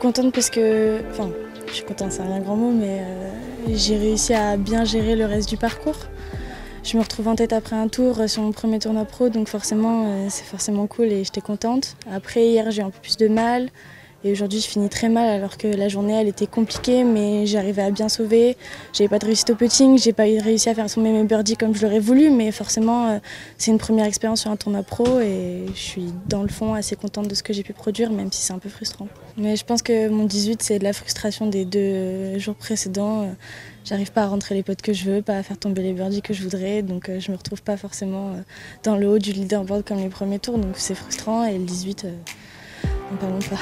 contente parce que, enfin, je suis contente, c'est un grand mot, mais j'ai réussi à bien gérer le reste du parcours. Je me retrouve en tête après un tour sur mon premier tournoi pro, donc forcément, c'est forcément cool et j'étais contente. Après, hier, j'ai eu un peu plus de mal et aujourd'hui, je finis très mal alors que la journée, elle était compliquée, mais j'arrivais à bien sauver. J'avais pas de réussite au putting, j'ai pas réussi à faire tomber mes birdies comme je l'aurais voulu, mais forcément, c'est une première expérience sur un tournoi pro et je suis dans le fond assez contente de ce que j'ai pu produire, même si c'est un peu frustrant. Mais je pense que mon 18, c'est de la frustration des 2 jours précédents. J'arrive pas à rentrer les potes que je veux, pas à faire tomber les birdies que je voudrais, donc je me retrouve pas forcément dans le haut du leaderboard comme les premiers tours, donc c'est frustrant et le 18, n'en parlons pas.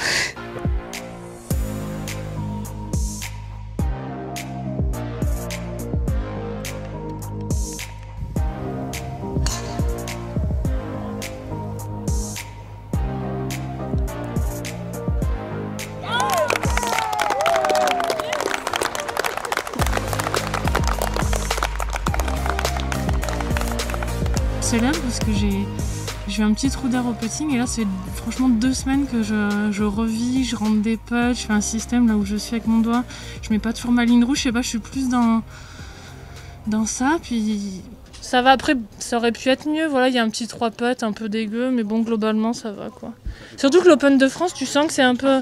Célèbre parce que j'ai eu un petit trou d'air au putting et là c'est franchement 2 semaines que je revis, je rentre des putts, je fais un système là où je suis avec mon doigt, je mets pas toujours ma ligne rouge, je sais pas, je suis plus dans ça, puis ça va. Après ça aurait pu être mieux, voilà, il y a un petit 3 putts un peu dégueu, mais bon globalement ça va quoi. Surtout que l'Open de France, tu sens que c'est un peu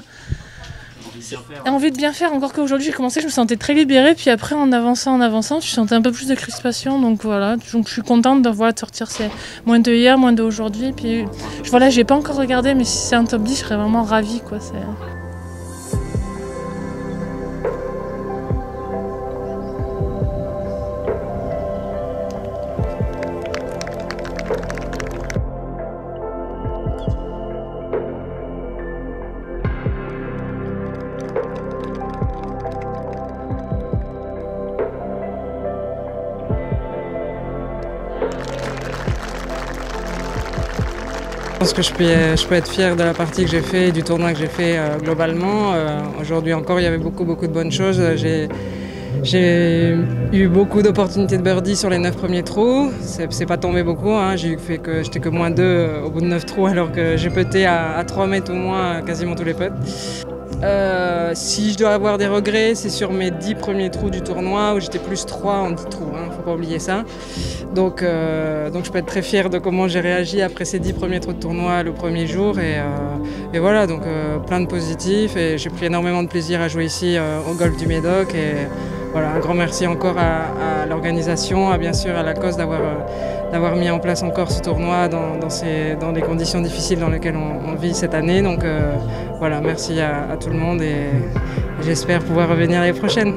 envie de bien faire, encore qu'aujourd'hui j'ai commencé, je me sentais très libérée, puis après en avançant, tu sentais un peu plus de crispation, donc voilà, donc je suis contente de sortir ces moins de hier, moins de aujourd'hui, puis voilà, j'ai pas encore regardé, mais si c'est un top 10, je serais vraiment ravie quoi. Je pense que je peux être fière de la partie que j'ai fait, du tournoi que j'ai fait globalement. Aujourd'hui encore, il y avait beaucoup de bonnes choses. J'ai eu beaucoup d'opportunités de birdie sur les 9 premiers trous. C'est pas tombé beaucoup, hein. J'étais que -2 au bout de 9 trous alors que j'ai putté à 3 mètres au moins quasiment tous les putts. Si je dois avoir des regrets, c'est sur mes 10 premiers trous du tournoi où j'étais plus 3 en 10 trous, hein, faut pas oublier ça. Donc je peux être très fière de comment j'ai réagi après ces 10 premiers trous de tournoi le premier jour et voilà, donc plein de positifs et j'ai pris énormément de plaisir à jouer ici au golf du Médoc et voilà, un grand merci encore à l'organisation, bien sûr à la cause d'avoir mis en place encore ce tournoi dans les conditions difficiles dans lesquelles on vit cette année. Donc voilà, merci à tout le monde et j'espère pouvoir revenir l'année prochaine.